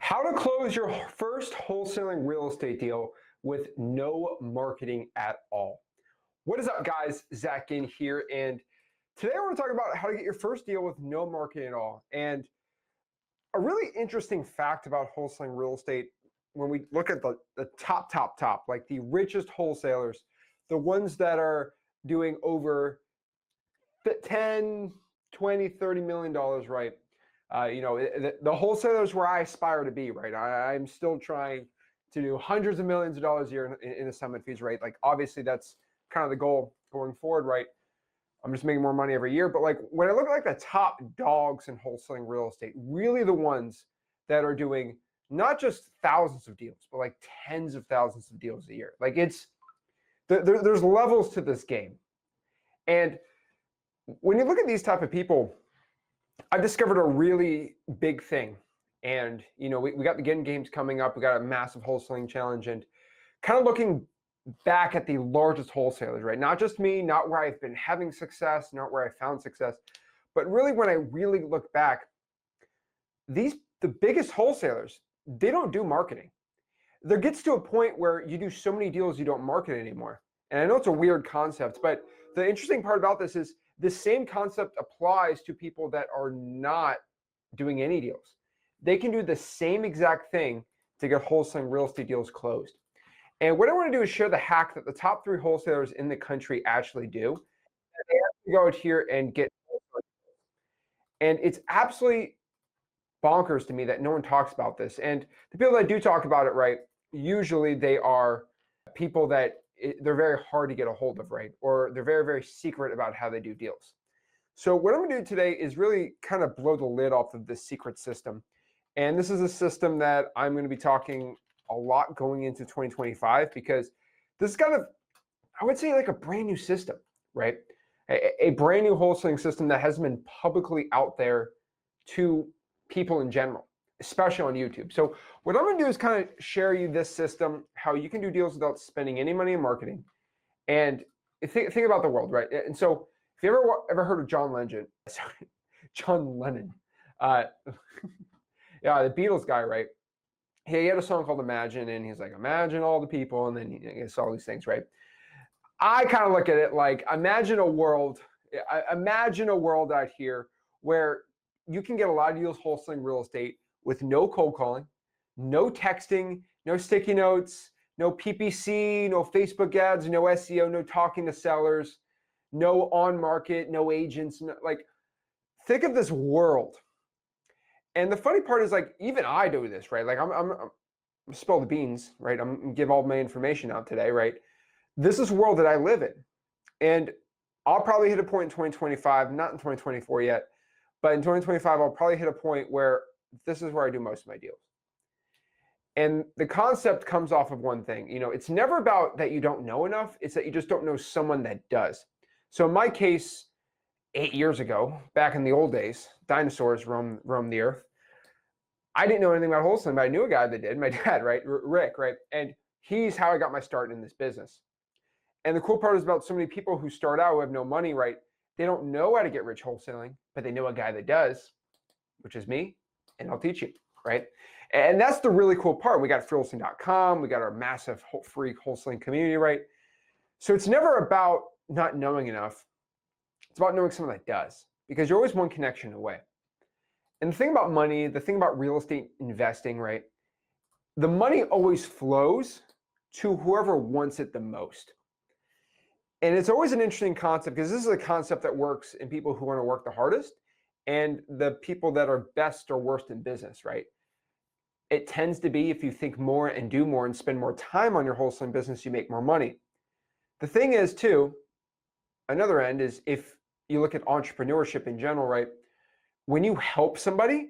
How to close your first wholesaling real estate deal with no marketing at all. What is up, guys? Zach in here, and today I want to talk about how to get your first deal with no marketing at all. And a really interesting fact about wholesaling real estate, when we look at the top, like the richest wholesalers, the ones that are doing over 10, 20, $30 million, right? The wholesalers where I aspire to be, right? I'm still trying to do hundreds of millions of dollars a year in assignment fees, right? Like, obviously that's kind of the goal going forward, right? I'm just making more money every year. But like, when I look at like the top dogs in wholesaling real estate, really the ones that are doing not just thousands of deals, but like tens of thousands of deals a year. Like, there's levels to this game. And when you look at these type of people, I've discovered a really big thing. And, we got the Getting Games coming up. We got a massive wholesaling challenge, and kind of looking back at the largest wholesalers, right? Not just me, not where I've been having success, not where I found success, but really when I really look back, the biggest wholesalers, they don't do marketing. There gets to a point where you do so many deals, you don't market anymore. And I know it's a weird concept, but the interesting part about this is the same concept applies to people that are not doing any deals. They can do the same exact thing to get wholesaling real estate deals closed. And what I want to do is share the hack that the top 3 wholesalers in the country actually do. They have to go out here and get, and it's absolutely bonkers to me that no one talks about this. And the people that do talk about it, right, usually they are people that they're very hard to get a hold of, right? Or they're very, very secret about how they do deals. So what I'm gonna do today is really kind of blow the lid off of this secret system. And this is a system that I'm gonna be talking a lot going into 2025, because this is kind of, I would say, like a brand new system, right? A brand new wholesaling system that hasn't been publicly out there to people in general, especially on YouTube. So what I'm gonna do is kind of share you this system, how you can do deals without spending any money in marketing. And think about the world, right? And so if you ever heard of John Legend, sorry, John Lennon, yeah, the Beatles guy, right? He had a song called Imagine, and he's like, imagine all the people, and then he saw all these things, right? I kind of look at it like, imagine a world out here where you can get a lot of deals wholesaling real estate with no cold calling, no texting, no sticky notes, no PPC, no Facebook ads, no SEO, no talking to sellers, no on market, no agents. Like, think of this world. And the funny part is, like, even I do this, right? Like, I'm spill the beans, right? I'm gonna give all my information out today, right? This is the world that I live in. And I'll probably hit a point in 2025, not in 2024 yet, but in 2025, I'll probably hit a point where this is where I do most of my deals. And the concept comes off of one thing. It's never about that you don't know enough. It's that you just don't know someone that does. So in my case, 8 years ago, back in the old days, dinosaurs roamed the earth. I didn't know anything about wholesaling, but I knew a guy that did, my dad, right? Rick, right? And he's how I got my start in this business. And the cool part is about so many people who start out who have no money, right? They don't know how to get rich wholesaling, but they know a guy that does, which is me, and I'll teach you, right? And that's the really cool part. We got freewholesaling.com, we got our massive free wholesaling community, right? So it's never about not knowing enough. It's about knowing someone that does, because you're always one connection away. And the thing about money, the thing about real estate investing, right? The money always flows to whoever wants it the most. And it's always an interesting concept, because this is a concept that works in people who want to work the hardest and the people that are best or worst in business, right? It tends to be, if you think more and do more and spend more time on your wholesaling business, you make more money. The thing is, too, another end is, if you look at entrepreneurship in general, right? When you help somebody,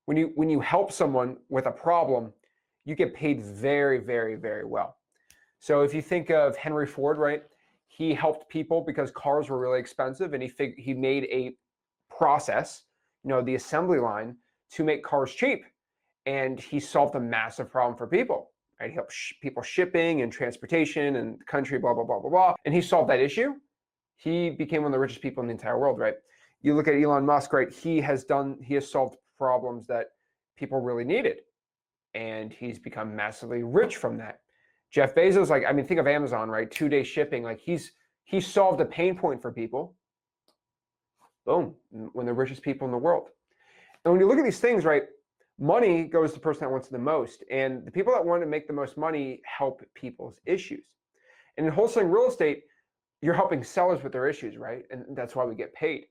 when you help someone with a problem, you get paid very, very, very well. So if you think of Henry Ford, right? He helped people because cars were really expensive, and he made a process, the assembly line, to make cars cheap. And he solved a massive problem for people, right? He helped people shipping and transportation and the country, blah, blah, blah, blah, blah. And he solved that issue. He became one of the richest people in the entire world, right? You look at Elon Musk, right? He has solved problems that people really needed. and he's become massively rich from that. Jeff Bezos, like, I mean, think of Amazon, right? 2-day shipping. Like he solved a pain point for people. Boom, one of the richest people in the world. And when you look at these things, right, money goes to the person that wants the most. And the people that want to make the most money help people's issues. And in wholesaling real estate, you're helping sellers with their issues, right? And that's why we get paid.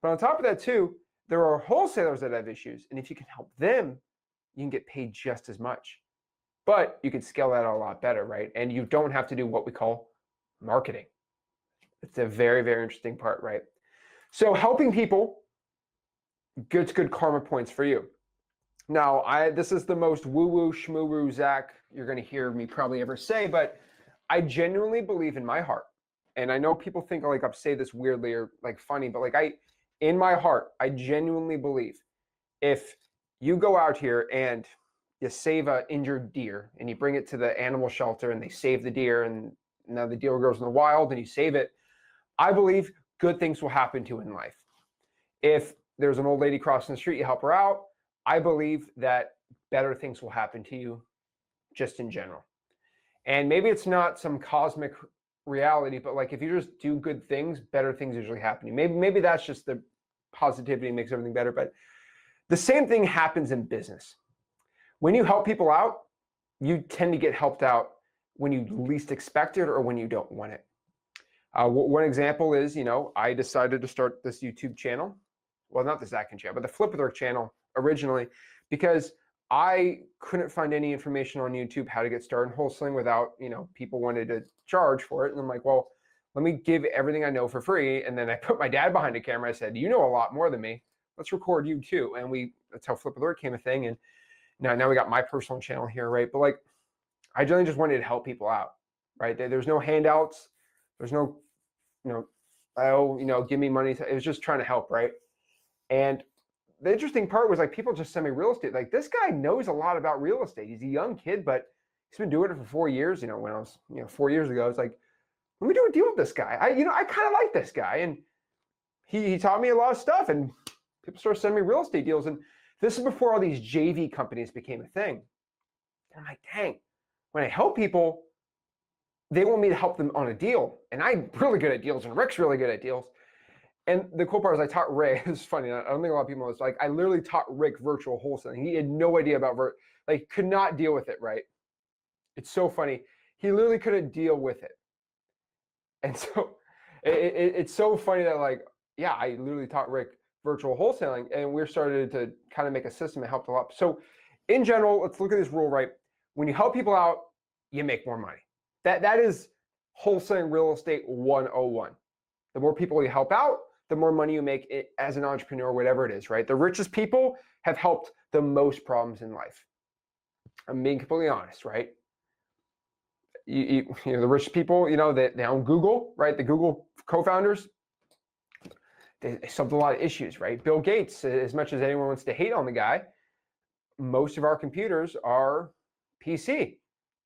But on top of that too, there are wholesalers that have issues. And if you can help them, you can get paid just as much. But you can scale that a lot better, right? And you don't have to do what we call marketing. It's a very, very interesting part, right? So helping people gets good karma points for you. Now, this is the most woo-woo, schmoo-woo, Zach, you're going to hear me probably ever say, but I genuinely believe in my heart. And I know people think like I say this weirdly or like funny, but like in my heart, I genuinely believe if you go out here and you save an injured deer and you bring it to the animal shelter and they save the deer and now the deer goes in the wild and you save it, I believe good things will happen to you in life. If there's an old lady crossing the street, you help her out, I believe that better things will happen to you just in general. And maybe it's not some cosmic reality, but like if you just do good things, better things usually happen to you. Maybe that's just the positivity makes everything better, but the same thing happens in business. When you help people out, you tend to get helped out when you least expect it or when you don't want it. One example is, I decided to start this YouTube channel. Well, not the Zach and channel, but the Flip With Rick channel originally, because I couldn't find any information on YouTube how to get started in wholesaling without, people wanted to charge for it. And I'm like, well, let me give everything I know for free. And then I put my dad behind the camera. I said, you know a lot more than me. Let's record you too. And that's how Flip With Rick came a thing. And now we got my personal channel here, right? But like, I generally just wanted to help people out, right? There's no handouts. There's no, give me money. It was just trying to help, right? And the interesting part was like people just send me real estate. Like this guy knows a lot about real estate. He's a young kid, but he's been doing it for 4 years. When I was, 4 years ago, I was like, let me do a deal with this guy. I kind of like this guy. And he taught me a lot of stuff and people started sending me real estate deals. And this is before all these JV companies became a thing. And I'm like, dang, when I help people, they want me to help them on a deal. And I'm really good at deals and Rick's really good at deals. And the cool part is I taught Rick, it's funny, I don't think a lot of people know this, like I literally taught Rick virtual wholesaling. He had no idea about could not deal with it, right? It's so funny. He literally couldn't deal with it. And so it's so funny that I literally taught Rick virtual wholesaling and we started to kind of make a system that helped a lot. So in general, let's look at this rule, right? When you help people out, you make more money. That is wholesaling real estate 101. The more people you help out, the more money you make as an entrepreneur, whatever it is, right? The richest people have helped the most problems in life. I'm being completely honest, right? The rich people, they own Google, right? The Google co-founders, they solved a lot of issues, right? Bill Gates, as much as anyone wants to hate on the guy, most of our computers are PC,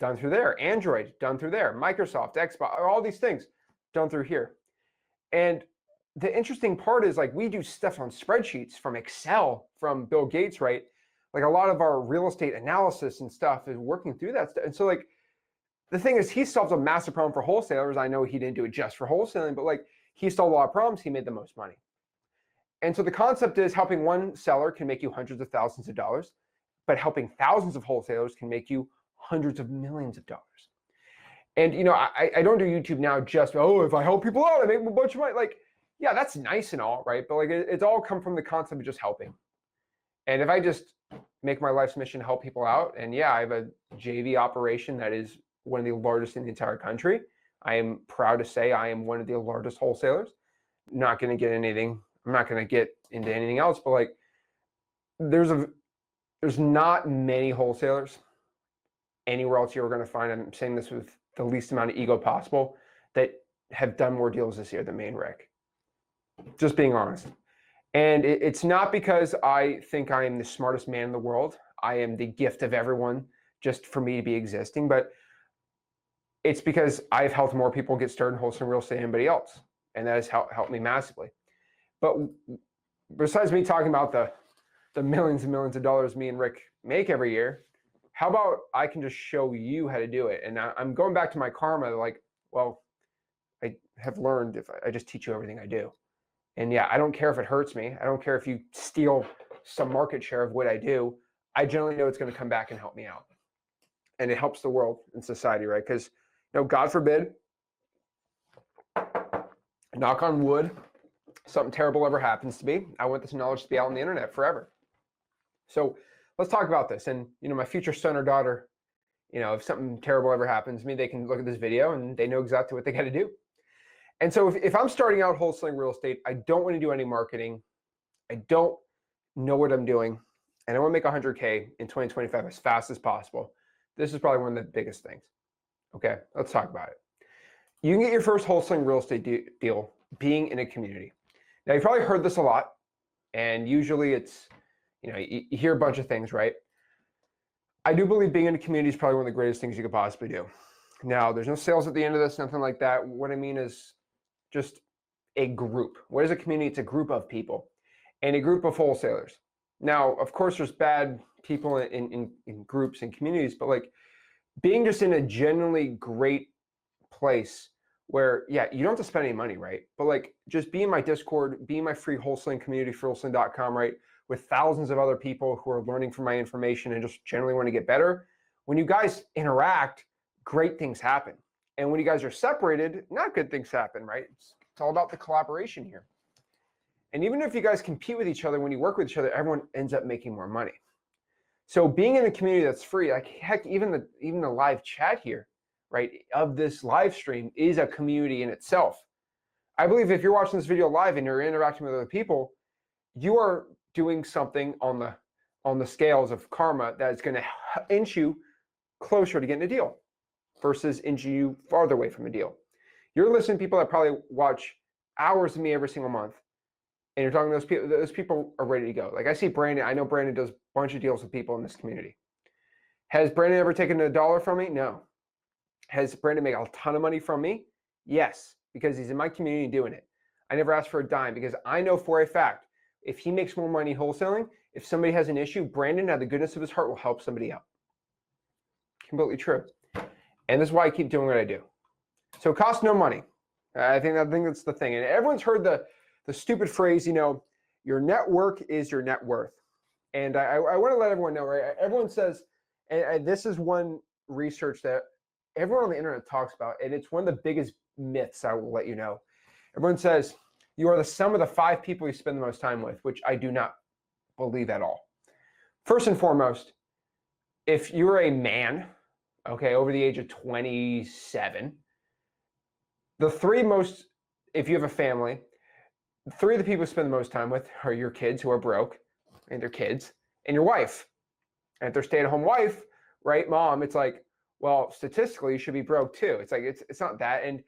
done through there. Android, done through there. Microsoft, Xbox, all these things done through here. And the interesting part is we do stuff on spreadsheets from Excel from Bill Gates, right? Like a lot of our real estate analysis and stuff is working through that stuff. And so the thing is he solves a massive problem for wholesalers. I know he didn't do it just for wholesaling, but he solved a lot of problems. He made the most money. And so the concept is helping one seller can make you hundreds of thousands of dollars, but helping thousands of wholesalers can make you hundreds of millions of dollars. And, I don't do YouTube now just, if I help people out, I make a bunch of money. Yeah, that's nice and all, right? But it's all come from the concept of just helping. And if I just make my life's mission to help people out, and yeah, I have a JV operation that is one of the largest in the entire country. I am proud to say I am one of the largest wholesalers. I'm not going to get into anything else, but there's not many wholesalers anywhere else you're going to find, I'm saying this with the least amount of ego possible, that have done more deals this year than me and Rick. Just being honest. And it's not because I think I am the smartest man in the world. I am the gift of everyone just for me to be existing, but it's because I've helped more people get started in wholesaling real estate than anybody else. And that has helped me massively. But besides me talking about the millions and millions of dollars me and Rick make every year, How about I can just show you how to do it? And I'm going back to my karma, like, well, I have learned if I just teach you everything I do. And yeah, I don't care if it hurts me. I don't care if you steal some market share of what I do. I generally know it's going to come back and help me out. And it helps the world and society, right? Because, God forbid, knock on wood, something terrible ever happens to me. I want this knowledge to be out on the internet forever. So let's talk about this. And, my future son or daughter, if something terrible ever happens to me, they can look at this video and they know exactly what they got to do. And so if I'm starting out wholesaling real estate, I don't want to do any marketing. I don't know what I'm doing. And I want to make 100K in 2025 as fast as possible. This is probably one of the biggest things. Okay, let's talk about it. You can get your first wholesaling real estate deal being in a community. Now, you've probably heard this a lot. And usually it's, you hear a bunch of things, right? I do believe being in a community is probably one of the greatest things you could possibly do. Now, there's no sales at the end of this, nothing like that. What I mean is just a group. What is a community? It's a group of people and a group of wholesalers. Now, of course, there's bad people in groups and communities, but like being just in a genuinely great place where, yeah, you don't have to spend any money, right? But like just be in my Discord, be in my free wholesaling community for wholesaling.com, right? With thousands of other people who are learning from my information and just generally want to get better. When you guys interact, great things happen. And when you guys are separated, not good things happen, right? It's all about the collaboration here. And even if you guys compete with each other, when you work with each other, everyone ends up making more money. So being in a community that's free, like heck, even the live chat here, right, of this live stream is a community in itself. I believe if you're watching this video live and you're interacting with other people, you are doing something on the scales of karma that is going to inch you closer to getting a deal versus inching you farther away from a deal. You're listening to people that probably watch hours of me every single month, and you're talking to those people. Those people are ready to go. Like I see Brandon. I know Brandon does a bunch of deals with people in this community. Has Brandon ever taken $1 from me? No. Has Brandon made a ton of money from me? Yes, because he's in my community doing it. I never asked for a dime because I know for a fact if he makes more money wholesaling, if somebody has an issue, Brandon, out of the goodness of his heart, will help somebody out. Completely true. And this is why I keep doing what I do. So it costs no money. I think that's the thing. And everyone's heard the stupid phrase, your network is your net worth. And I want to let everyone know, right? Everyone says, and this is one research that everyone on the internet talks about, and it's one of the biggest myths I will let you know. Everyone says, you are the sum of the 5 people you spend the most time with, which I do not believe at all. First and foremost, if you're a man, okay, over the age of 27, the 3 most, if you have a family, 3 of the people you spend the most time with are your kids who are broke, and their kids, and your wife. And if they're stay-at-home wife, right, mom, it's like, well, statistically, you should be broke too. It's like, it's not that. And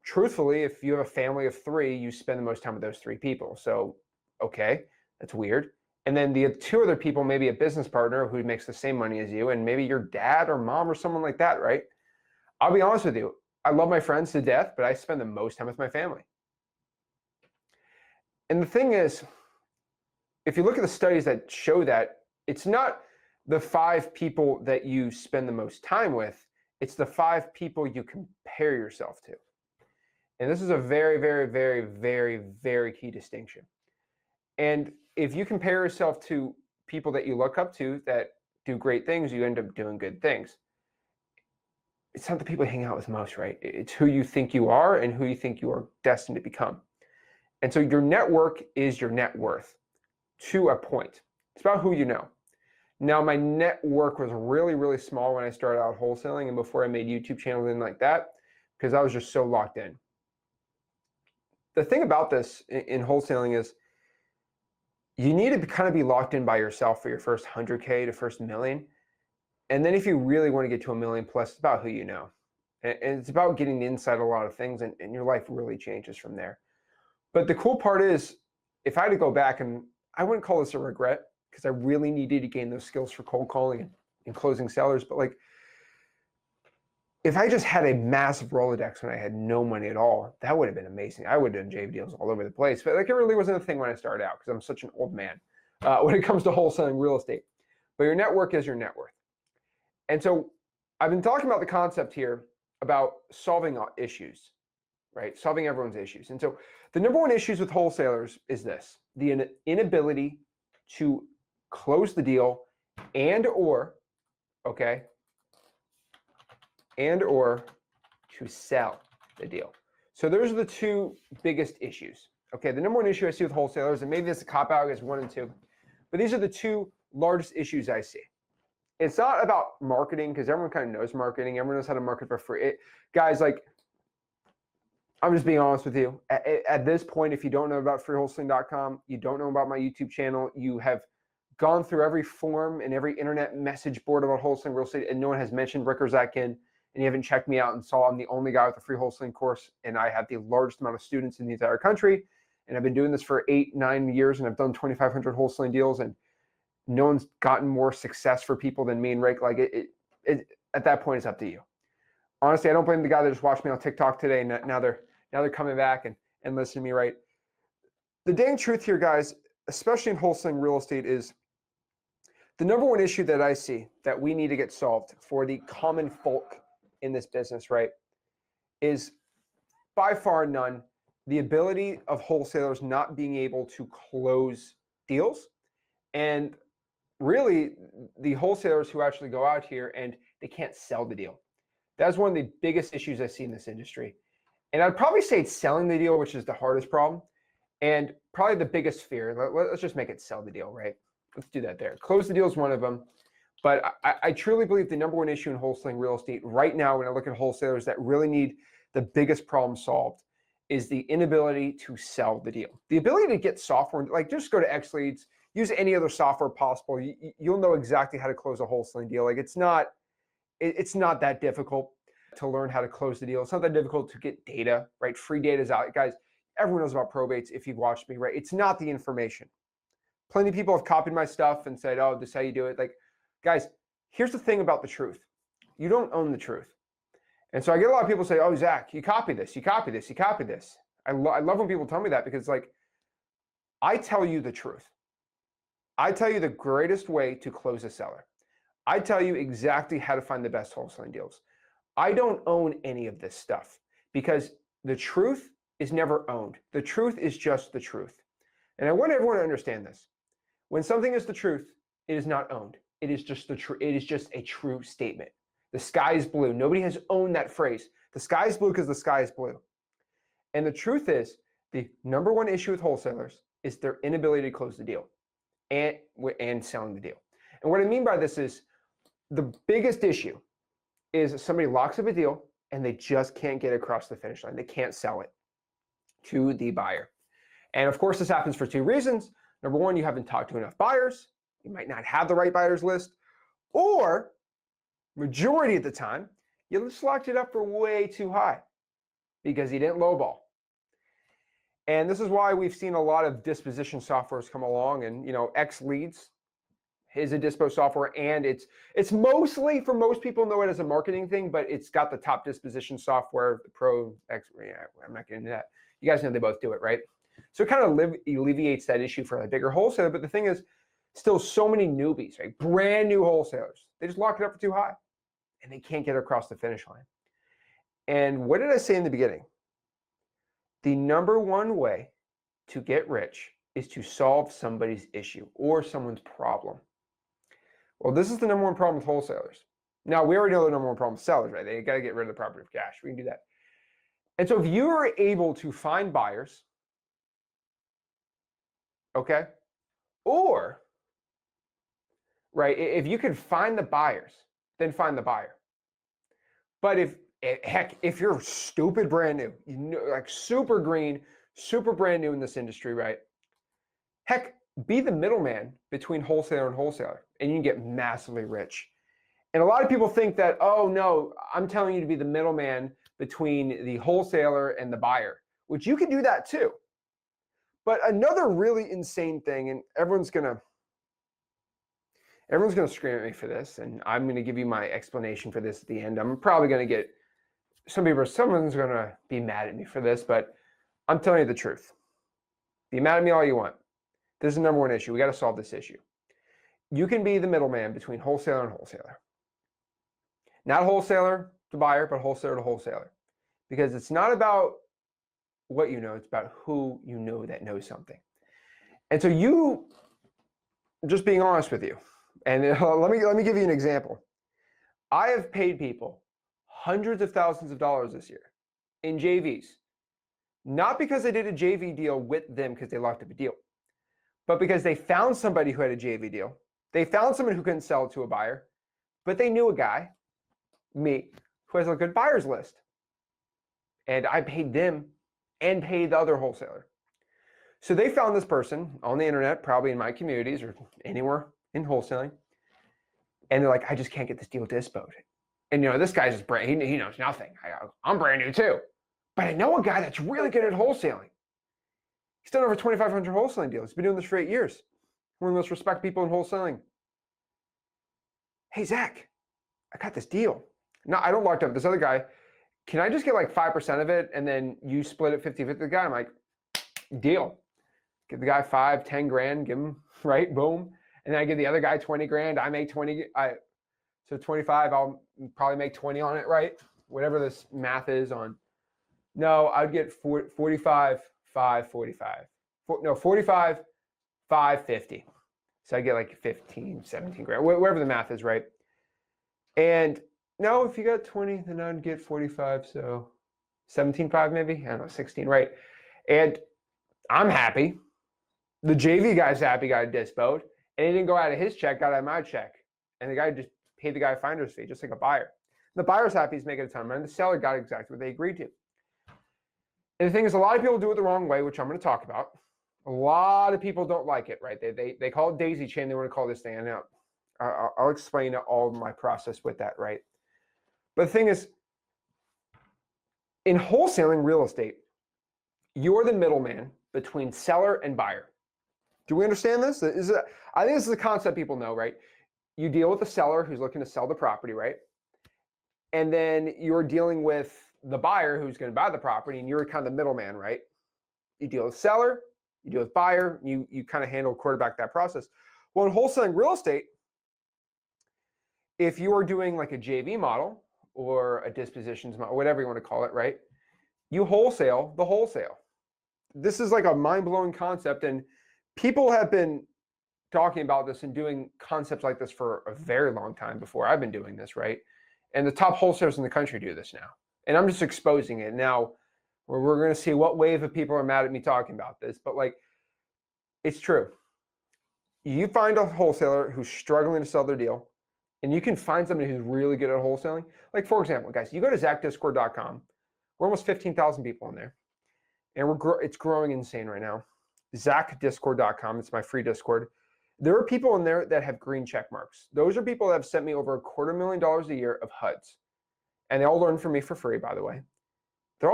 truthfully, if you have a family of 3, you spend the most time with those 3 people. So, okay, that's weird. And then the 2 other people, maybe a business partner who makes the same money as you, and maybe your dad or mom or someone like that, right? I'll be honest with you. I love my friends to death, but I spend the most time with my family. And the thing is, if you look at the studies that show that, it's not the 5 people that you spend the most time with, it's the 5 people you compare yourself to. And this is a very, very, very, very, very key distinction. And if you compare yourself to people that you look up to that do great things, you end up doing good things. It's not the people you hang out with most, right? It's who you think you are and who you think you are destined to become. And so your network is your net worth to a point. It's about who you know. Now, my network was really, really small when I started out wholesaling and before I made YouTube channels and like that, because I was just so locked in. The thing about this in wholesaling is you need to kind of be locked in by yourself for your first 100K to first million. And then if you really want to get to 1 million plus, it's about who you know. And it's about getting inside a lot of things, and your life really changes from there. But the cool part is, if I had to go back, and I wouldn't call this a regret because I really needed to gain those skills for cold calling and closing sellers. But like, if I just had a massive Rolodex when I had no money at all, that would have been amazing. I would have done JV deals all over the place. But like, it really wasn't a thing when I started out because I'm such an old man when it comes to wholesaling real estate. But your network is your net worth. And so I've been talking about the concept here about solving issues, right? Solving everyone's issues. And so the number one issues with wholesalers is this: the inability to close the deal okay, and or to sell the deal. So those are the two biggest issues. Okay, the number one issue I see with wholesalers, and maybe this is a cop-out, is 1 and 2, but these are the two largest issues I see. It's not about marketing, because everyone kind of knows marketing. Everyone knows how to market for free. Guys, like, I'm just being honest with you. At this point, if you don't know about freewholesaling.com, you don't know about my YouTube channel, you have gone through every forum and every internet message board about wholesaling real estate, and no one has mentioned Rick or Zach in, and you haven't checked me out and saw I'm the only guy with a free wholesaling course, and I have the largest amount of students in the entire country, and I've been doing this for 8-9 years, and I've done 2,500 wholesaling deals, and no one's gotten more success for people than me and Rick. Like, at that point, it's up to you. Honestly, I don't blame the guy that just watched me on TikTok today, and now they're coming back and listening to me, right? The dang truth here, guys, especially in wholesaling real estate, is the number one issue that I see that we need to get solved for the common folk in this business, right, is by far none the ability of wholesalers not being able to close deals, and really the wholesalers who actually go out here and they can't sell the deal. That's one of the biggest issues I see in this industry. And I'd probably say it's selling the deal, which is the hardest problem, and probably the biggest fear. Let's just make it sell the deal, right? Let's do that there. Close the deal is one of them. But I truly believe the number one issue in wholesaling real estate right now, when I look at wholesalers that really need the biggest problem solved, is the inability to sell the deal. The ability to get software, like just go to XLeads, use any other software possible. You'll know exactly how to close a wholesaling deal. Like, it's not that difficult to learn how to close the deal. It's not that difficult to get data, right? Free data is out. Guys, everyone knows about probates if you've watched me, right? It's not the information. Plenty of people have copied my stuff and said, oh, this is how you do it. Like, guys, here's the thing about the truth. You don't own the truth. And so I get a lot of people say, oh, Zach, you copy this, you copy this, you copy this. I love when people tell me that, because, like, I tell you the truth. I tell you the greatest way to close a seller. I tell you exactly how to find the best wholesaling deals. I don't own any of this stuff, because the truth is never owned. The truth is just the truth. And I want everyone to understand this. When something is the truth, it is not owned. It is just the truth. It is just a true statement. The sky is blue. Nobody has owned that phrase. The sky is blue because the sky is blue. And the truth is, the number one issue with wholesalers is their inability to close the deal and selling the deal. And what I mean by this is, the biggest issue is somebody locks up a deal and they just can't get across the finish line. They can't sell it to the buyer. And of course, this happens for two reasons. Number one, you haven't talked to enough buyers. You might not have the right buyers list, or majority of the time, you just locked it up for way too high because you didn't lowball. And this is why we've seen a lot of disposition softwares come along, and XLeads is a dispo software, and it's mostly, for most people, know it as a marketing thing, but it's got the top disposition software, the Pro X. Yeah, I'm not getting into that. You guys know they both do it, right? So it kind of alleviates that issue for a bigger wholesaler. But the thing is, still so many newbies, right? Brand new wholesalers, they just lock it up for too high, and they can't get across the finish line. And what did I say in the beginning? The number one way to get rich is to solve somebody's issue or someone's problem. Well, this is the number one problem with wholesalers. Now, we already know the number one problem with sellers, right? They got to get rid of the property of cash. We can do that. And so if you are able to find buyers, okay, or, right, if you can find the buyers, then find the buyer. But if you're stupid brand new, like super green, super brand new in this industry, right? Heck, be the middleman between wholesaler and wholesaler, and you can get massively rich. And a lot of people think that, oh no, I'm telling you to be the middleman between the wholesaler and the buyer, which you can do that too. But another really insane thing, and everyone's gonna scream at me for this, and I'm gonna give you my explanation for this at the end. I'm probably gonna get someone's gonna be mad at me for this, but I'm telling you the truth. Be mad at me all you want. This is the number one issue. We got to solve this issue. You can be the middleman between wholesaler and wholesaler. Not wholesaler to buyer, but wholesaler to wholesaler. Because it's not about what you know, it's about who you know that knows something. And so you, just being honest with you, and let me give you an example. I have paid people hundreds of thousands of dollars this year in JVs, not because I did a JV deal with them because they locked up a deal, but because they found somebody who had a JV deal. They found someone who couldn't sell it to a buyer, but they knew a guy, me, who has a good buyer's list. And I paid them and paid the other wholesaler. So they found this person on the internet, probably in my communities or anywhere in wholesaling. And they're like, I just can't get this deal disposed. And this guy's just brand, he knows nothing. I'm brand new too. But I know a guy that's really good at wholesaling. He's done over 2,500 wholesaling deals. He's been doing this for 8 years. One of the most respected people in wholesaling. Hey, Zach, I got this deal. No, I don't lock up this other guy. Can I just get like 5% of it and then you split it 50-50 the guy? I'm like, deal. Give the guy 5, 10 grand, give him, right? Boom. And then I give the other guy 20 grand. I make 20. So 25, I'll probably make 20 on it, right? Whatever this math is on. No, I'd get 45, 5, 45. No, 45, 5, 50. So I get like 15, 17 grand, whatever the math is, right? And no, if you got 20, then I'd get 45. So 17.5 maybe, I don't know, 16, right? And I'm happy. The JV guy's happy, got a dispo, and he didn't go out of his check, got out of my check. And the guy just paid the guy a finder's fee, just like a buyer. The buyer's happy, he's making a ton of money. The seller got exactly what they agreed to. And the thing is, a lot of people do it the wrong way, which I'm going to talk about. A lot of people don't like it, right? They call it daisy chain. They want to call this thing. And now I'll explain all of my process with that, right? But the thing is, in wholesaling real estate, you're the middleman between seller and buyer. Do we understand this? I think this is a concept people know, right? You deal with the seller who's looking to sell the property, right? And then you're dealing with the buyer who's going to buy the property, and you're kind of the middleman, right? You deal with seller, you deal with buyer, you kind of handle, quarterback that process. Well, in wholesaling real estate, if you are doing like a JV model or a dispositions model, whatever you want to call it, right? You wholesale the wholesale. This is like a mind-blowing concept, and people have been talking about this and doing concepts like this for a very long time before I've been doing this, right? And the top wholesalers in the country do this now. And I'm just exposing it now. We're going to see what wave of people are mad at me talking about this, but like, it's true. You find a wholesaler who's struggling to sell their deal, and you can find somebody who's really good at wholesaling. Like, for example, guys, you go to zachdiscord.com. We're almost 15,000 people in there, and it's growing insane right now. zachdiscord.com. It's my free Discord. There are people in there that have green check marks. Those are people that have sent me over $250,000 a year of HUDs. And they all learn from me for free, by the way. You're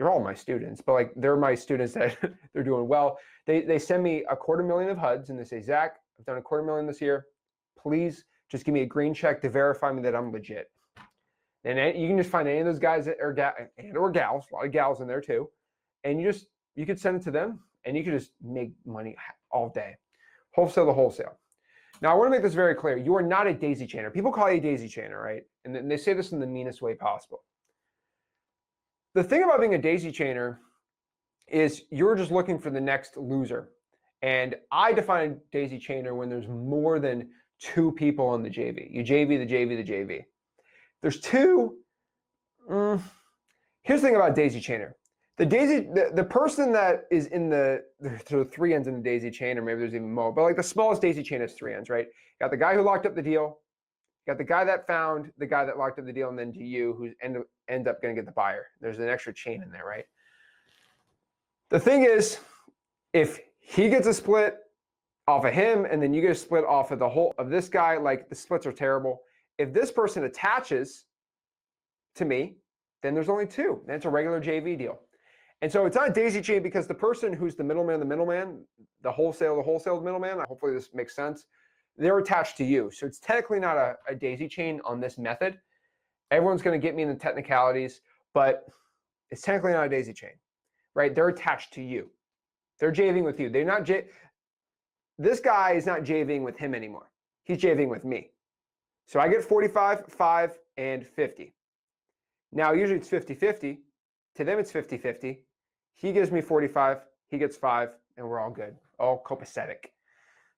all my students, but like they're my students that they're doing well. They send me $250,000 of HUDs and they say, Zach, I've done $250,000 this year. Please just give me a green check to verify me that I'm legit. And you can just find any of those guys that are or gals, a lot of gals in there too. And you could send it to them and you could just make money all day. Wholesale to wholesale. Now, I want to make this very clear. You are not a daisy chainer. People call you a daisy chainer, right? And they say this in the meanest way possible. The thing about being a daisy chainer is you're just looking for the next loser. And I define a daisy chainer when there's more than 2 people on the JV. You JV, the JV, the JV. There's 2. Here's the thing about daisy chainer. The person that is in the 3 ends in the daisy chain, or maybe there's even more, but like the smallest daisy chain is 3 ends, right? You got the guy who locked up the deal, you got the guy that found the guy that locked up the deal, and then to you who end up going to get the buyer. There's an extra chain in there, right? The thing is, if he gets a split off of him, and then you get a split off of the whole of this guy, like the splits are terrible. If this person attaches to me, then there's only 2. Then it's a regular JV deal. And so it's not a daisy chain because the person who's the middleman, the wholesale middleman, hopefully this makes sense, they're attached to you. So it's technically not a daisy chain on this method. Everyone's going to get me in the technicalities, but it's technically not a daisy chain, right? They're attached to you. They're JVing with you. This guy is not JVing with him anymore. He's JVing with me. So I get 45, 5, and 50. Now, usually it's 50-50. To them, it's 50-50. He gives me 45, he gets 5, and we're all good, all copacetic.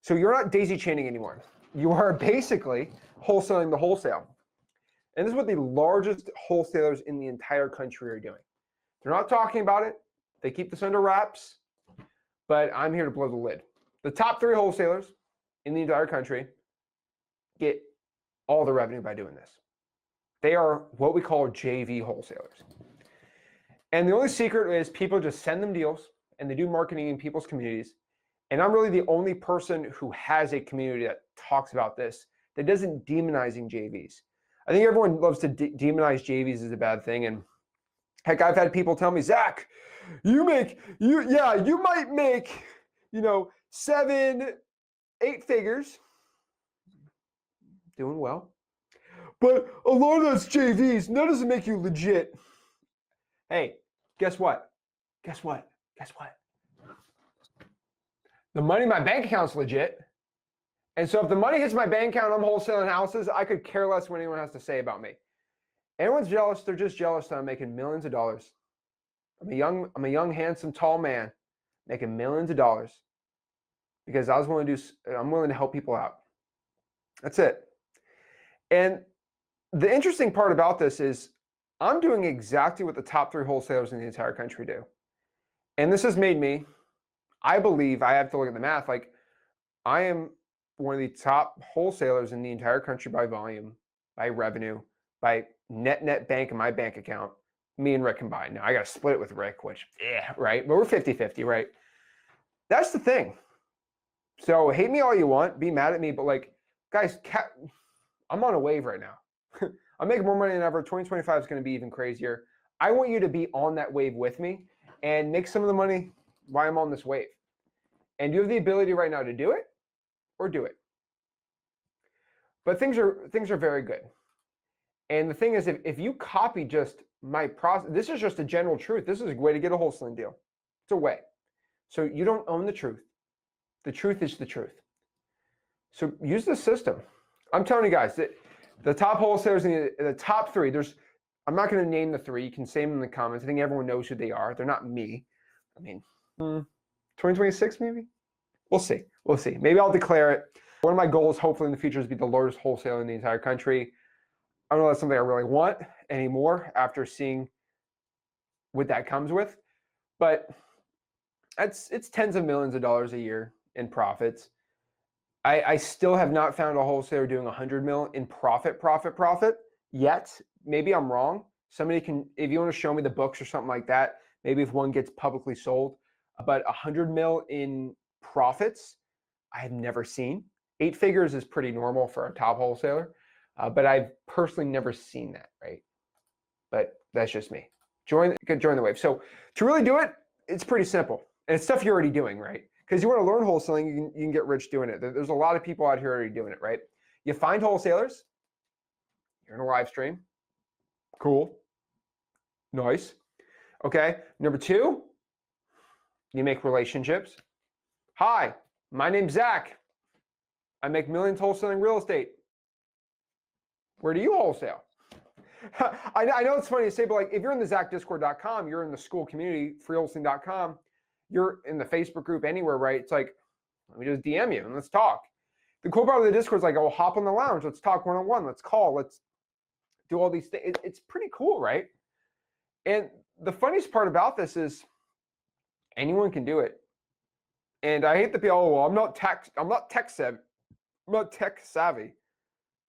So you're not daisy chaining anymore. You are basically wholesaling the wholesale. And this is what the largest wholesalers in the entire country are doing. They're not talking about it. They keep this under wraps, but I'm here to blow the lid. The top 3 wholesalers in the entire country get all the revenue by doing this. They are what we call JV wholesalers. And the only secret is people just send them deals and they do marketing in people's communities. And I'm really the only person who has a community that talks about this, that doesn't demonizing JVs. I think everyone loves to demonize JVs as a bad thing. And heck, I've had people tell me, Zach, you might make, 7, 8 figures. Doing well. But a lot of that's JVs, and that doesn't make you legit. Hey, guess what? The money in my bank account's legit. And so if the money hits my bank account and I'm wholesaling houses, I could care less what anyone has to say about me. Anyone's jealous, they're just jealous that I'm making millions of dollars. I'm a young, handsome, tall man making millions of dollars because I'm willing to help people out. That's it. And the interesting part about this is I'm doing exactly what the top 3 wholesalers in the entire country do. And this has made me, I believe, I have to look at the math, like I am one of the top wholesalers in the entire country by volume, by revenue, by net bank in my bank account, me and Rick combined. Now I got to split it with Rick, which, right? But we're 50-50, right? That's the thing. So hate me all you want, be mad at me, but like, guys, I'm on a wave right now. I'm making more money than ever. 2025 is going to be even crazier. I want you to be on that wave with me and make some of the money while I'm on this wave. And you have the ability right now to do it or do it. But things are very good. And the thing is, if you copy just my process, this is just a general truth. This is a way to get a wholesaling deal. It's a way. So you don't own the truth. The truth is the truth. So use the system. I'm telling you guys that the top wholesalers in the top 3, I'm not going to name the 3. You can say them in the comments. I think everyone knows who they are. They're not me. I mean, 2026 maybe? We'll see. Maybe I'll declare it. One of my goals, hopefully in the future, is to be the largest wholesaler in the entire country. I don't know if that's something I really want anymore after seeing what that comes with. But it's tens of millions of dollars a year in profits. I still have not found a wholesaler doing 100 mil in profit yet. Maybe I'm wrong. Somebody can, if you want to show me the books or something like that, maybe if one gets publicly sold, but 100 mil in profits, I have never seen. 8 figures is pretty normal for a top wholesaler, but I've personally never seen that, right? But that's just me. Join the wave. So to really do it, it's pretty simple. And it's stuff you're already doing, right? Because you want to learn wholesaling, you can get rich doing it. There's a lot of people out here already doing it, right? You find wholesalers. You're in a live stream. Cool. Nice. Okay. Number 2, you make relationships. Hi, my name's Zach. I make millions wholesaling real estate. Where do you wholesale? I know it's funny to say, but like if you're in the ZachDiscord.com, you're in the school community, freewholesaling.com, you're in the Facebook group, anywhere, right? It's like, let me just DM you and let's talk. The cool part of the Discord is like, oh, hop on the lounge. Let's talk one-on-one. Let's call. Let's do all these things. It's pretty cool, right? And the funniest part about this is anyone can do it. And I hate the people, oh, well, I'm not tech savvy.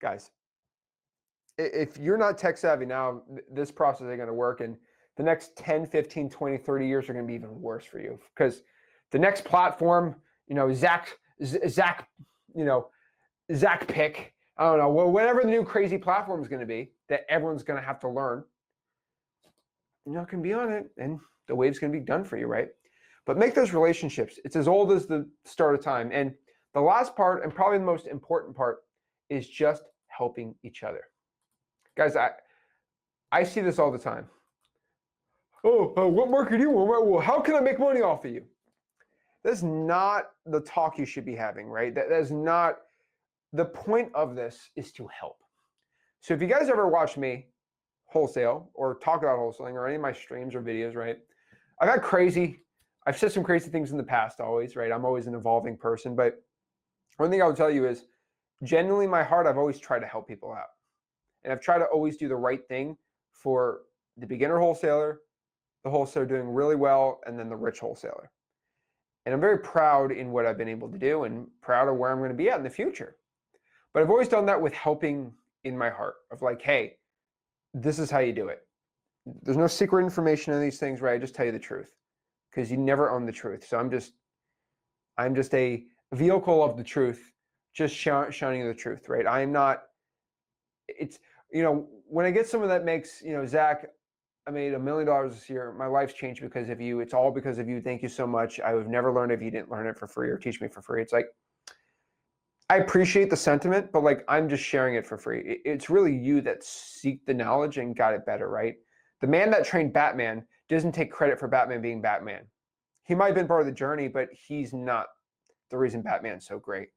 Guys, if you're not tech savvy now, this process ain't going to work. And the next 10, 15, 20, 30 years are going to be even worse for you because the next platform, Zach pick, I don't know, whatever the new crazy platform is going to be that everyone's going to have to learn, you're not going to be on it and the wave's going to be done for you, right? But make those relationships. It's as old as the start of time. And the last part, and probably the most important part, is just helping each other. Guys, I see this all the time. Oh, what market do you want? Well, how can I make money off of you? That's not the talk you should be having, right? That is not, the point of this is to help. So if you guys ever watch me wholesale or talk about wholesaling or any of my streams or videos, right? I've said some crazy things in the past always, right? I'm always an evolving person, but one thing I will tell you is genuinely in my heart, I've always tried to help people out. And I've tried to always do the right thing for the beginner wholesaler, the wholesaler doing really well, and then the rich wholesaler. And I'm very proud in what I've been able to do and proud of where I'm going to be at in the future. But I've always done that with helping in my heart of like, hey, this is how you do it. There's no secret information in these things, right? I just tell you the truth because you never own the truth. So I'm just a vehicle of the truth, just shining the truth, right? I am not, it's, when I get someone that makes, Zach, I made $1 million this year. My life's changed because of you. It's all because of you. Thank you so much. I would have never learned if you didn't learn it for free or teach me for free. It's like, I appreciate the sentiment, but like, I'm just sharing it for free. It's really you that seek the knowledge and got it better, right? The man that trained Batman doesn't take credit for Batman being Batman. He might have been part of the journey, but he's not the reason Batman's so great,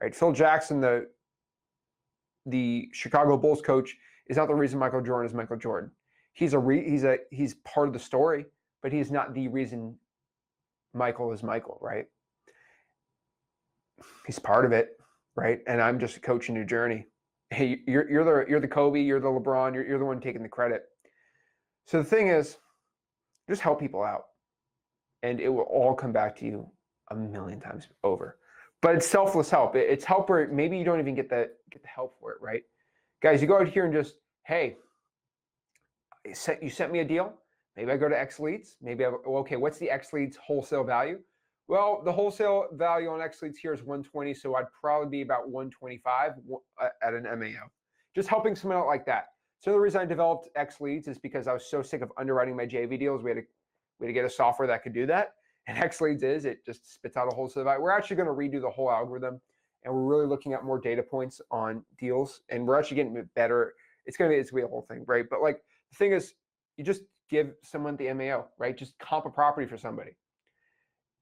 right? Phil Jackson, the Chicago Bulls coach, is not the reason Michael Jordan is Michael Jordan. He's part of the story, but he's not the reason Michael is Michael, right? He's part of it, right? And I'm just a coach in your journey. Hey, you're the Kobe, you're the LeBron, you're the one taking the credit. So the thing is, just help people out, and it will all come back to you 1,000,000 times over. But it's selfless help. It's help where maybe you don't even get the help for it, right? Guys, you go out here and just, hey, you sent me a deal. Maybe I go to X Leads. Maybe okay, what's the X Leads wholesale value? Well, the wholesale value on X Leads here is 120, so I'd probably be about 125 at an MAO. Just helping someone out like that. So the reason I developed X Leads is because I was so sick of underwriting my JV deals. We had to get a software that could do that. And X Leads it just spits out a wholesale value. We're actually going to redo the whole algorithm, and we're really looking at more data points on deals, and we're actually getting better. It's gonna be a whole thing, right? But like the thing is, you just give someone the MAO, right? Just comp a property for somebody,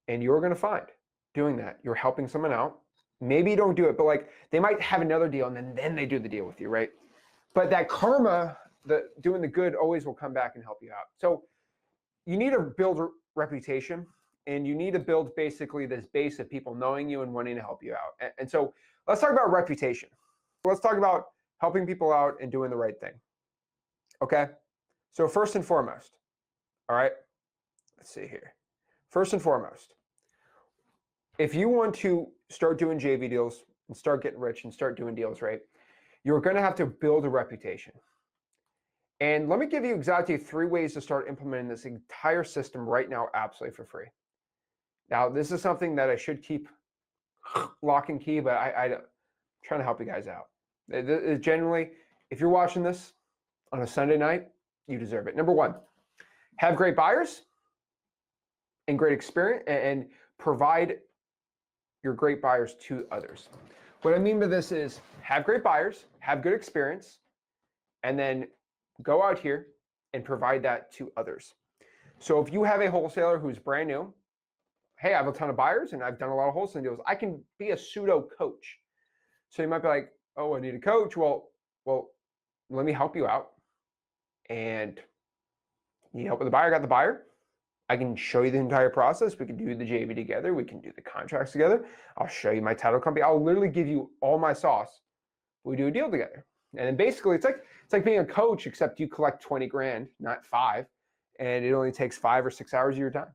and you're going to find doing that you're helping someone out. Maybe you don't do it, but like they might have another deal, and then they do the deal with you, right? But that karma, doing the good, always will come back and help you out. So you need to build a reputation, and you need to build basically this base of people knowing you and wanting to help you out. And so let's talk about reputation. Let's talk about helping people out and doing the right thing. Okay? So first and foremost, all right, let's see here. First and foremost, if you want to start doing JV deals and start getting rich and start doing deals, right, you're going to have to build a reputation. And let me give you exactly 3 ways to start implementing this entire system right now, absolutely for free. Now, this is something that I should keep lock and key, but I'm trying to help you guys out. Generally, if you're watching this on a Sunday night, you deserve it. Number 1, have great buyers and great experience, and provide your great buyers to others. What I mean by this is have great buyers, have good experience, and then go out here and provide that to others. So if you have a wholesaler who's brand new, hey, I have a ton of buyers and I've done a lot of wholesaling deals, I can be a pseudo coach. So you might be like, oh, I need a coach. Well, let me help you out. And you need help with the buyer, got the buyer. I can show you the entire process. We can do the JV together. We can do the contracts together. I'll show you my title company. I'll literally give you all my sauce. We do a deal together. And then basically it's like being a coach, except you collect 20 grand, not 5. And it only takes 5 or 6 hours of your time.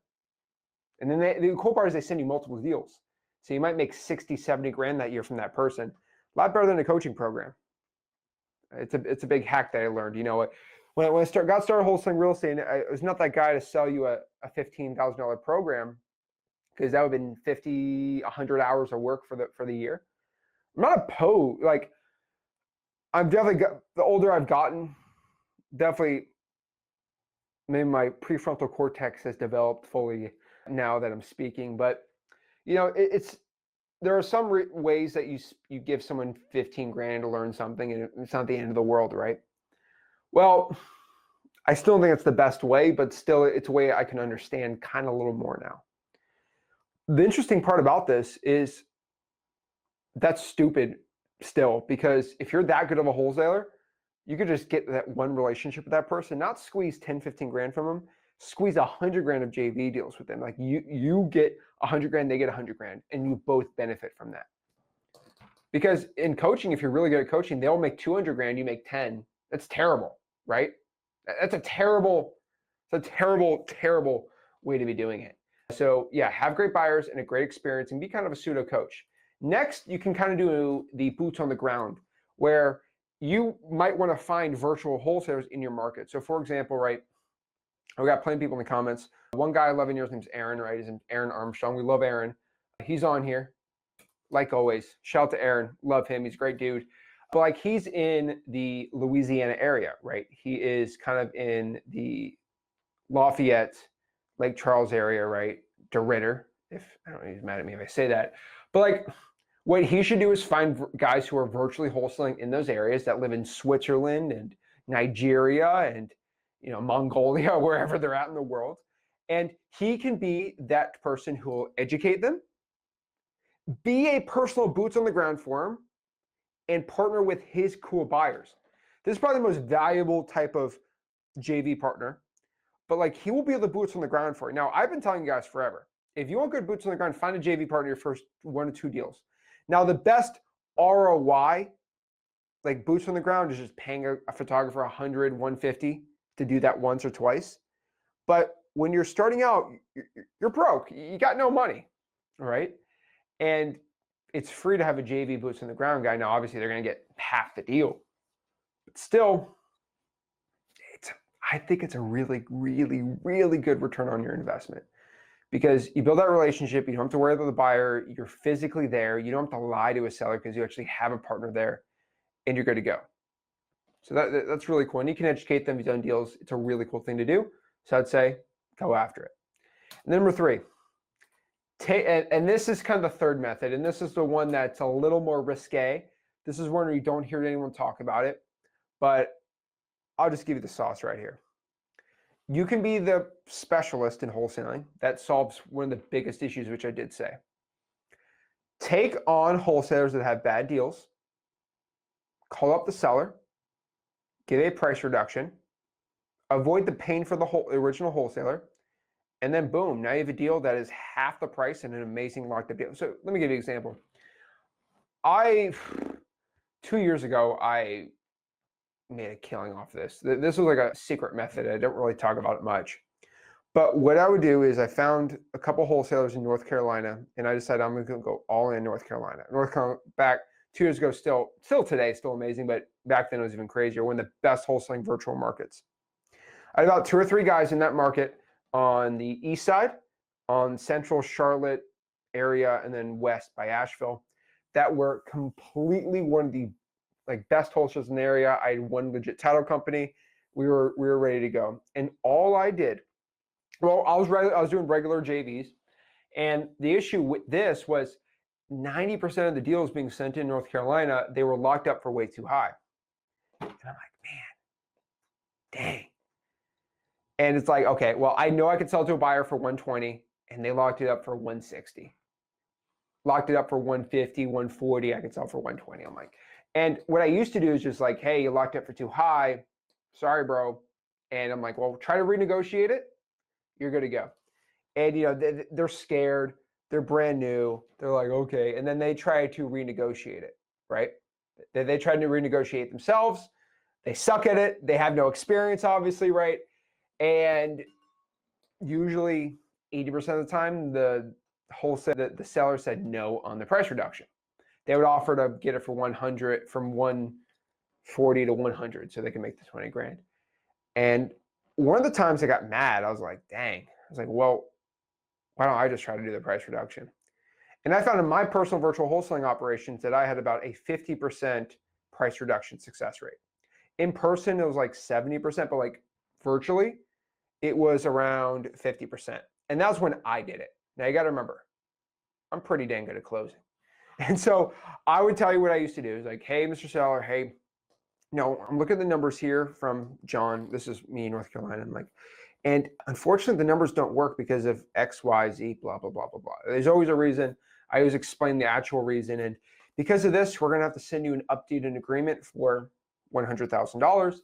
And then the cool part is they send you multiple deals. So you might make 60, 70 grand that year from that person. A lot better than a coaching program. It's a big hack that I learned. You know, when I got started wholesaling real estate, I was not that guy to sell you a $15,000 program, because that would have been 50, 100 hours of work for the year. I'm not opposed. Like, I'm definitely the older I've gotten, definitely maybe my prefrontal cortex has developed fully now that I'm speaking. But you know, there are some ways that you give someone 15 grand to learn something, and it's not the end of the world, right? Well, I still think it's the best way, but still it's a way I can understand kind of a little more now. The interesting part about this is that's stupid still, because if you're that good of a wholesaler, You could just get that one relationship with that person, not squeeze 10, 15 grand from them, squeeze 100 grand of JV deals with them. Like you get 100 grand, they get 100 grand, and you both benefit from that. Because in coaching, if you're really good at coaching, they'll make 200 grand, you make 10. That's terrible, right? That's a terrible way to be doing it. So yeah, have great buyers and a great experience and be kind of a pseudo coach. Next, you can kind of do the boots on the ground where you might want to find virtual wholesalers in your market. So for example, right, we got plenty of people in the comments. One guy I love in yours name's Aaron, right? His name's Aaron Armstrong. We love Aaron. He's on here. Like always, shout out to Aaron. Love him. He's a great dude. But like he's in the Louisiana area, right? He is kind of in the Lafayette, Lake Charles area, right? DeRitter, if I don't know, he's mad at me if I say that. But like what he should do is find guys who are virtually wholesaling in those areas that live in Switzerland and Nigeria and Mongolia, wherever they're at in the world. And he can be that person who will educate them, be a personal boots on the ground for him, and partner with his cool buyers. This is probably the most valuable type of JV partner, but like he will be the boots on the ground for you. Now, I've been telling you guys forever, if you want good boots on the ground, find a JV partner your first 1 or 2 deals. Now, the best ROI, like boots on the ground, is just paying a photographer 100, 150 to do that once or twice. But when you're starting out, you're broke. You got no money, all right? And it's free to have a JV boots on the ground guy. Now, obviously, they're going to get half the deal. But still, I think it's a really, really, really good return on your investment. Because you build that relationship, you don't have to worry about the buyer, you're physically there, you don't have to lie to a seller because you actually have a partner there, and you're good to go. So that's really cool. And you can educate them, you've done deals. It's a really cool thing to do. So I'd say go after it. And number 3, and this is kind of the third method, and this is the one that's a little more risque. This is one where you don't hear anyone talk about it, but I'll just give you the sauce right here. You can be the specialist in wholesaling that solves one of the biggest issues, which I did say. Take on wholesalers that have bad deals, call up the seller, give a price reduction, avoid the pain for the original wholesaler, and then boom, now you have a deal that is half the price and an amazing locked up deal. So let me give you an example. 2 years ago, I made a killing off this. This was like a secret method. I don't really talk about it much. But what I would do is I found a couple wholesalers in North Carolina, and I decided I'm going to go all in North Carolina. North Carolina, back 2 years ago, still today, still amazing, but back then it was even crazier. One of the best wholesaling virtual markets. I had about 2 or 3 guys in that market on the east side, on central Charlotte area, and then west by Asheville, that were completely one of the best wholesalers in the area. I had one legit title company. We were ready to go. And all I did, well, I was doing regular JVs, and the issue with this was 90% of the deals being sent in North Carolina, they were locked up for way too high. And I'm like, man, dang. And it's like, okay, well, I know I could sell to a buyer for 120, and they locked it up for 160. Locked it up for 150, 140, I could sell for 120. I'm like, and what I used to do is just like, hey, you locked it for too high. Sorry, bro. And I'm like, well, try to renegotiate it. You're good to go. And they're scared. They're brand new. They're like, okay. And then they try to renegotiate it, right? They try to renegotiate themselves. They suck at it. They have no experience, obviously, right? And usually 80% of the time, the seller said no on the price reduction. They would offer to get it for 100, from 140 to 100, so they can make the 20 grand. And one of the times I got mad, I was like, dang. I was like, well, why don't I just try to do the price reduction? And I found in my personal virtual wholesaling operations that I had about a 50% price reduction success rate. In person, it was like 70%, but like virtually, it was around 50%. And that was when I did it. Now you got to remember, I'm pretty dang good at closing. And so I would tell you what I used to do is like, hey, Mr. Seller, hey, I'm looking at the numbers here from John. This is me in North Carolina. I'm like, and unfortunately, the numbers don't work because of X, Y, Z, blah, blah, blah, blah, blah. There's always a reason. I always explain the actual reason. And because of this, we're going to have to send you an updated agreement for $100,000.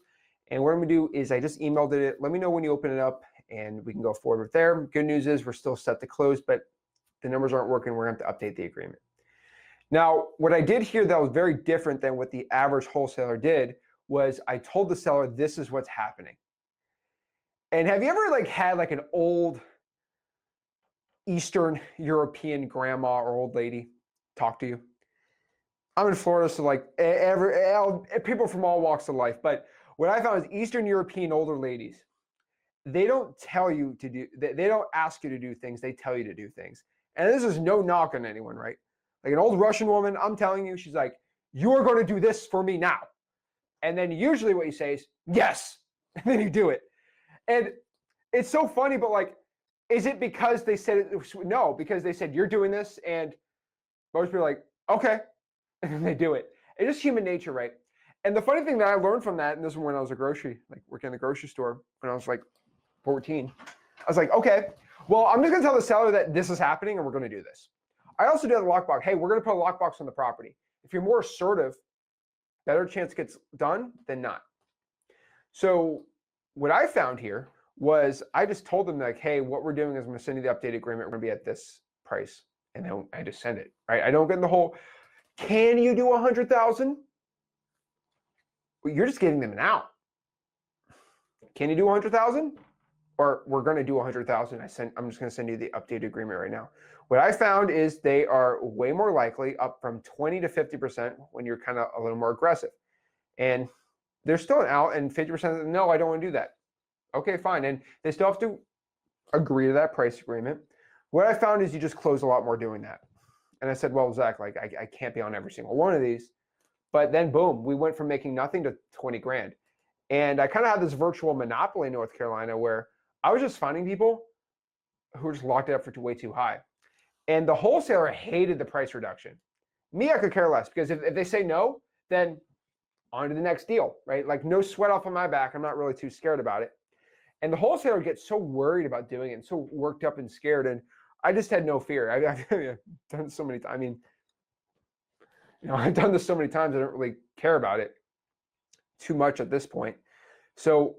And what I'm gonna do is I just emailed it. Let me know when you open it up and we can go forward with there. Good news is we're still set to close, but the numbers aren't working. We're gonna have to update the agreement. Now, what I did here that was very different than what the average wholesaler did was I told the seller, this is what's happening. And have you ever had an old Eastern European grandma or old lady talk to you? I'm in Florida, so people from all walks of life. But what I found is Eastern European older ladies, they don't tell you to do, they don't ask you to do things, they tell you to do things. And this is no knock on anyone, right? Like an old Russian woman, I'm telling you, she's like, you are going to do this for me now. And then usually what you say is, yes. And then you do it. And it's so funny, but is it because they said it? No, because they said, you're doing this. And most people are like, okay. And then they do it. It's just human nature, right? And the funny thing that I learned from that, and this was when I was working in the grocery store when I was 14. I was like, okay, well, I'm just going to tell the seller that this is happening and we're going to do this. I also did a lockbox. Hey, we're going to put a lockbox on the property. If you're more assertive, better chance gets done than not. So what I found here was I just told them hey, what we're doing is I'm going to send you the updated agreement. We're going to be at this price. And then I just send it, right? I don't get in the whole, can you do 100,000? Well, you're just giving them an out. Can you do 100,000? Or we're going to do 100,000. I'm just going to send you the updated agreement right now. What I found is they are way more likely, up from 20 to 50% when you're kind of a little more aggressive. And they're still an out, and 50% of them, no, I don't want to do that. Okay, fine. And they still have to agree to that price agreement. What I found is you just close a lot more doing that. And I said, well, Zach, I can't be on every single one of these. But then boom, we went from making nothing to 20 grand. And I kind of had this virtual monopoly in North Carolina where I was just finding people who were just locked it up for way too high. And the wholesaler hated the price reduction. Me, I could care less, because if they say no, then on to the next deal, right? No sweat off on my back. I'm not really too scared about it. And the wholesaler gets so worried about doing it and so worked up and scared. And I just had no fear. I've done it so many times. I mean, I've done this so many times, I don't really care about it too much at this point. So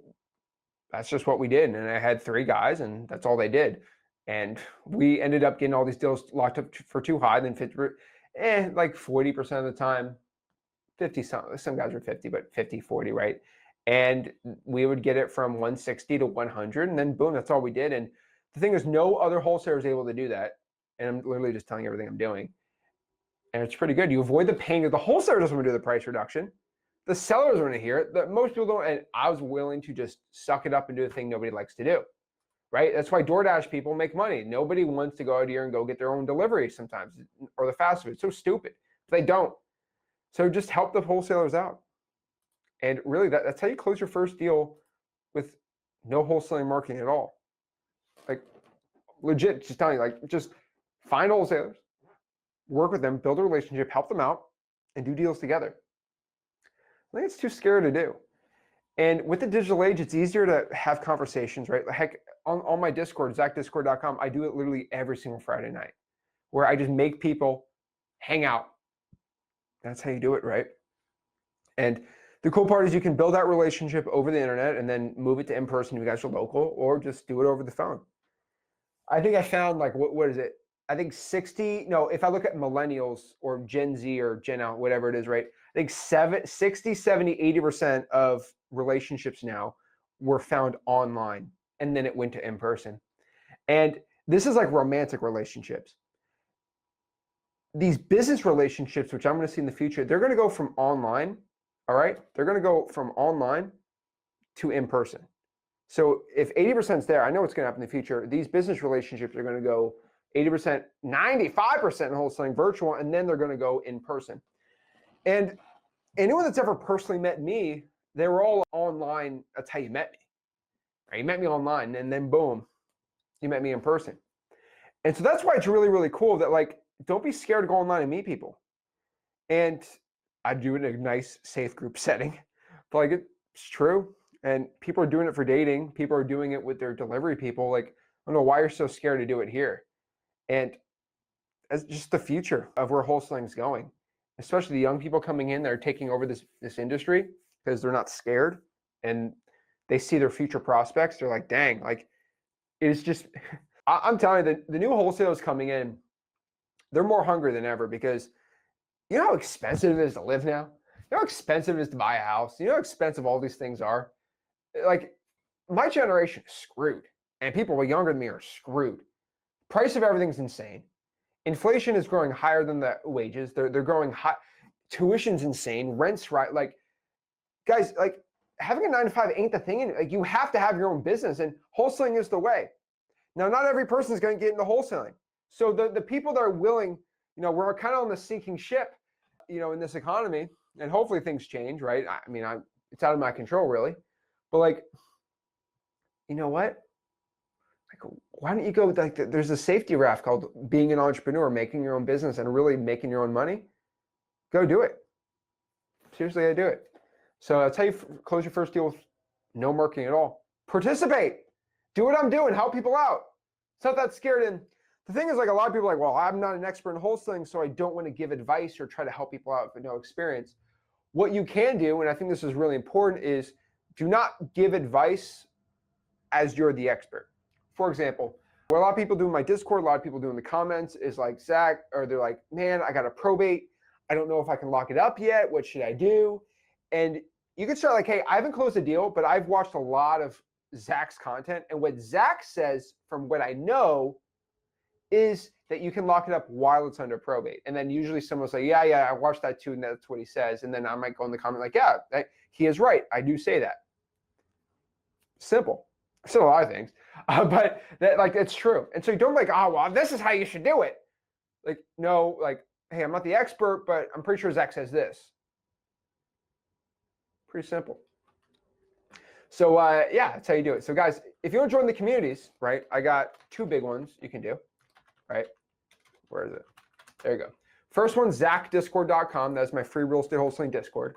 that's just what we did. And I had 3 guys, and that's all they did. And we ended up getting all these deals locked up for too high. Then 40% of the time, 50, some guys were 50, but 50, 40, right? And we would get it from 160 to 100, and then boom, that's all we did. And the thing is, no other wholesaler is able to do that. And I'm literally just telling you everything I'm doing. And it's pretty good. You avoid the pain of the wholesaler doesn't want to do the price reduction. The sellers want to hear it. That most people don't. And I was willing to just suck it up and do the thing nobody likes to do, right? That's why DoorDash people make money. Nobody wants to go out here and go get their own delivery sometimes, or the fast food. It's so stupid. They don't. So just help the wholesalers out. And really, that's how you close your first deal with no wholesaling marketing at all. Legit, just telling you, just find wholesalers, work with them, build a relationship, help them out, and do deals together. I think it's too scary to do. And with the digital age, it's easier to have conversations, right? Heck, on my Discord, zachdiscord.com, I do it literally every single Friday night, where I just make people hang out. That's how you do it, right? And the cool part is you can build that relationship over the internet and then move it to in person if you guys are local, or just do it over the phone. I think I found what is it? I think if I look at millennials or Gen Z or Gen Alpha, whatever it is, right? I think 60, 70, 80% of relationships now were found online, and then it went to in person. And this is like romantic relationships. These business relationships, which I'm going to see in the future, they're going to go from online, all right? They're going to go from online to in person. So if 80% is there, I know what's going to happen in the future. These business relationships are going to go 80%, 95% in wholesaling virtual, and then they're going to go in person. And anyone that's ever personally met me, they were all online. That's how you met me. Right? You met me online, and then boom, you met me in person. And so that's why it's really, really cool that don't be scared to go online and meet people. And I do it in a nice, safe group setting. But it's true. And people are doing it for dating. People are doing it with their delivery people. I don't know why you're so scared to do it here. And it's just the future of where wholesaling is going, especially the young people coming in that are taking over this industry. because they're not scared and they see their future prospects. They're like, dang, like it's just, I'm telling you, the new wholesalers coming in, they're more hungry than ever because you know how expensive it is to live now? You know how expensive it is to buy a house? You know how expensive all these things are? Like, my generation is screwed, and people younger than me are screwed. Price of everything's insane. Inflation is growing higher than the wages. They're growing high. Tuition's insane. Rent's right. Like, guys, like having a 9 to 5 ain't the thing. Like, you have to have your own business, and wholesaling is the way. Now, not every person is going to get into wholesaling. So the people that are willing, you know, we're kind of on the sinking ship, you know, in this economy, and hopefully things change, right? I mean, it's out of my control, really. But like, you know what? Like, why don't you go, like, there's a safety raft called being an entrepreneur, making your own business and really making your own money. Go do it. Seriously, I do it. So I'll tell you, close your first deal with no marketing at all. Participate. Do what I'm doing. Help people out. It's not that scared. And the thing is, like, a lot of people are like, well, I'm not an expert in wholesaling, so I don't want to give advice or try to help people out with no experience. What you can do, and I think this is really important, is do not give advice as you're the expert. For example, what a lot of people do in my Discord, a lot of people do in the comments is like, Zach, or they're like, man, I got a probate. I don't know if I can lock it up yet. What should I do? And you can start like, hey, I haven't closed a deal, but I've watched a lot of Zach's content. And what Zach says, from what I know, is that you can lock it up while it's under probate. And then usually someone will say, yeah, I watched that too, and that's what he says. And then I might go in the comment like, yeah, he is right. I do say that. Simple. I've said a lot of things, but that, like, it's true. And so you don't like, oh, well, this is how you should do it. Like, no, like, hey, I'm not the expert, but I'm pretty sure Zach says this. Pretty simple. So yeah, that's how you do it. So guys, if you want to join the communities, right, I got 2 big ones you can do, right? Where is it? There you go. First one, zachdiscord.com. That's my free real estate wholesaling Discord.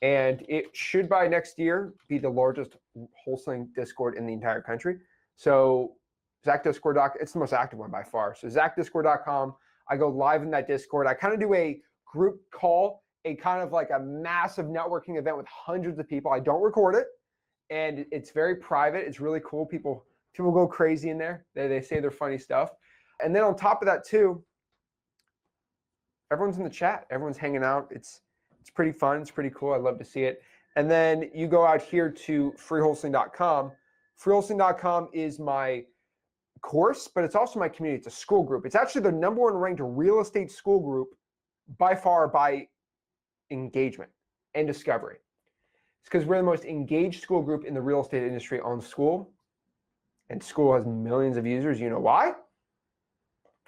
And it should by next year be the largest wholesaling Discord in the entire country. So zachdiscord.com, it's the most active one by far. So zachdiscord.com, I go live in that Discord. I kind of do a group call, a kind of like a massive networking event with hundreds of people. I don't record it, and it's very private. It's really cool. People go crazy in there. They say their funny stuff. And then on top of that too, everyone's in the chat. Everyone's hanging out. It's pretty fun. It's pretty cool. I love to see it. And then you go out here to freewholesaling.com. Freewholesaling.com is my course, but it's also my community. It's a school group. It's actually the #1 ranked real estate school group by far by engagement and discovery. It's because we're the most engaged school group in the real estate industry on School. And School has millions of users. You know why?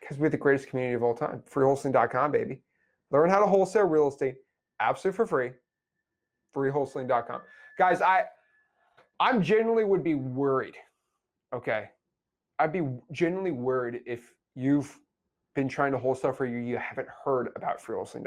Because we're the greatest community of all time. Freewholesaling.com, baby. Learn how to wholesale real estate absolutely for free. Freewholesaling.com. Guys, I'm genuinely would be worried. Okay. I'd be genuinely worried if you've been trying to wholesale for a year, you haven't heard about freewholesaling.com.